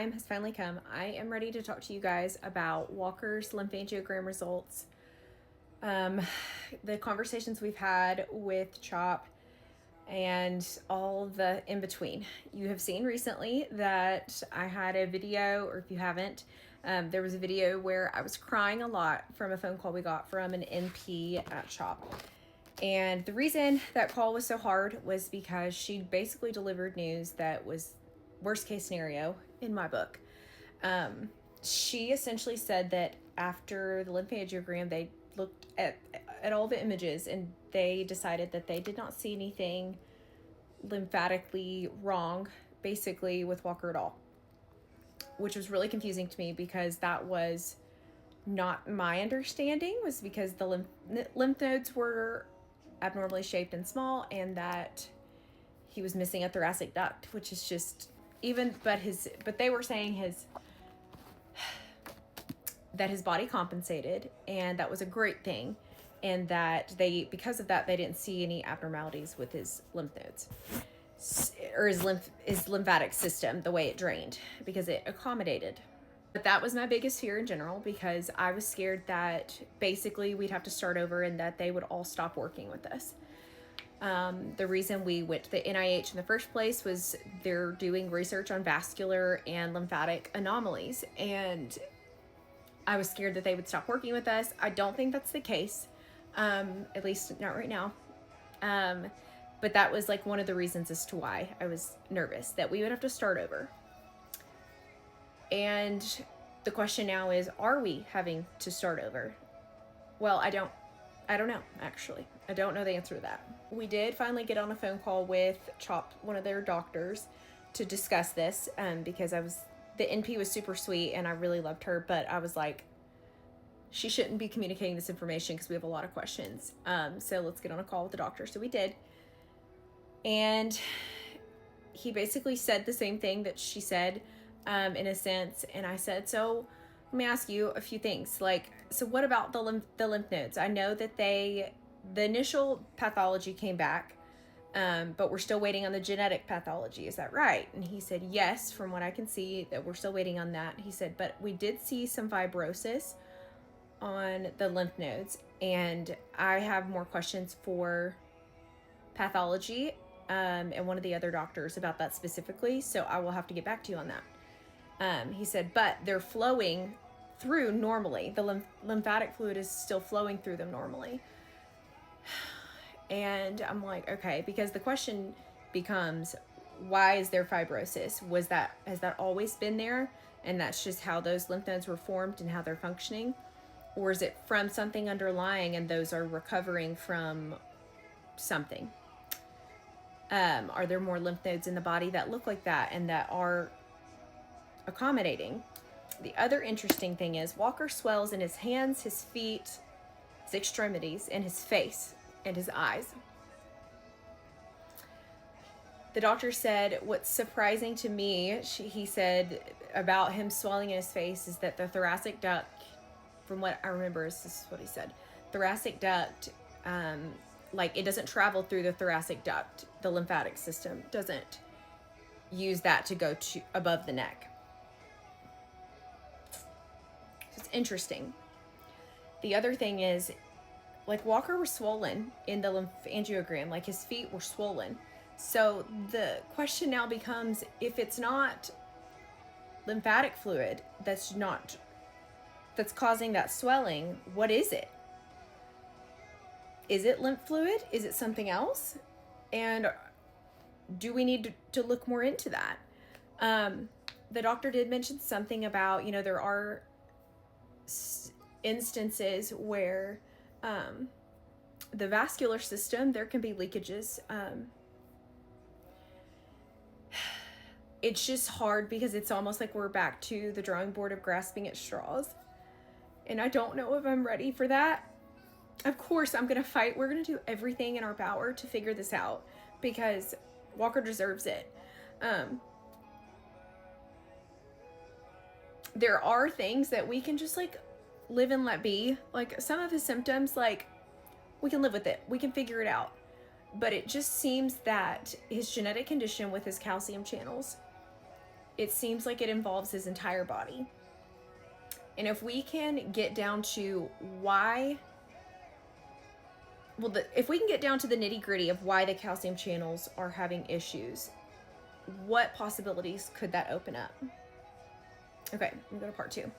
time has finally come. I am ready to talk to you guys about Walker's lymphangiogram results, the conversations we've had with CHOP, and all the in between. You have seen recently that I had a video, or if you haven't, there was a video where I was crying a lot from a phone call we got from an NP at CHOP. And the reason that call was so hard was because she basically delivered news that was worst case scenario in my book. She essentially said that after the lymphangiogram, they looked at all the images and they decided that they did not see anything lymphatically wrong, basically, with Walker at all, which was really confusing to me because that was not my understanding, was because the lymph nodes were abnormally shaped and small, and that he was missing a thoracic duct, which is just but they were saying that his body compensated, and that was a great thing, and that because of that they didn't see any abnormalities with his lymph nodes or his lymphatic system, the way it drained, because it accommodated. But that was my biggest fear in general, because I was scared that basically we'd have to start over and that they would all stop working with us. The reason we went to the NIH in the first place was they're doing research on vascular and lymphatic anomalies, and I was scared that they would stop working with us. I don't think that's the case, at least not right now. But that was like one of the reasons as to why I was nervous, that we would have to start over. And the question now is, are we having to start over? Well, I don't know, actually. I don't know the answer to that. We did finally get on a phone call with CHOP, one of their doctors, to discuss this, because the NP was super sweet and I really loved her, but I was like, she shouldn't be communicating this information because we have a lot of questions. So let's get on a call with the doctor. So we did. And he basically said the same thing that she said, in a sense. And I said, so let me ask you a few things. Like, so what about the lymph nodes? I know that the initial pathology came back, but we're still waiting on the genetic pathology. Is that right? And he said, yes, from what I can see, that we're still waiting on that. He said, but we did see some fibrosis on the lymph nodes, and I have more questions for pathology, and one of the other doctors about that specifically. So I will have to get back to you on that. He said, but they're flowing through normally. The lymphatic fluid is still flowing through them normally. And I'm like, okay, because the question becomes, why is there fibrosis? Has that always been there? And that's just how those lymph nodes were formed and how they're functioning? Or is it from something underlying and those are recovering from something? Are there more lymph nodes in the body that look like that and that are accommodating? The other interesting thing is Walker swells in his hands, his feet, his extremities, and his face and his eyes. The doctor said, what's surprising to me, he said about him swelling in his face, is that the thoracic duct, from what I remember, this is what he said, thoracic duct, like it doesn't travel through the thoracic duct. The lymphatic system doesn't use that to go to above the neck. So it's interesting. The other thing is, like, Walker was swollen in the lymphangiogram, like his feet were swollen. So the question now becomes, if it's not lymphatic fluid that's causing that swelling, what is it? Is it lymph fluid? Is it something else? And do we need to look more into that? The doctor did mention something about, there are instances where the vascular system, there can be leakages. It's just hard because it's almost like we're back to the drawing board of grasping at straws. And I don't know if I'm ready for that. Of course, I'm going to fight. We're going to do everything in our power to figure this out because Walker deserves it. There are things that we can just like live and let be. Like some of his symptoms, like we can live with it. We can figure it out. But it just seems that his genetic condition with his calcium channels it seems like it involves his entire body. And if we can get down to why, well, if we can get down to the nitty-gritty of why the calcium channels are having issues, what possibilities could that open up? Okay, I'm gonna go to part 2.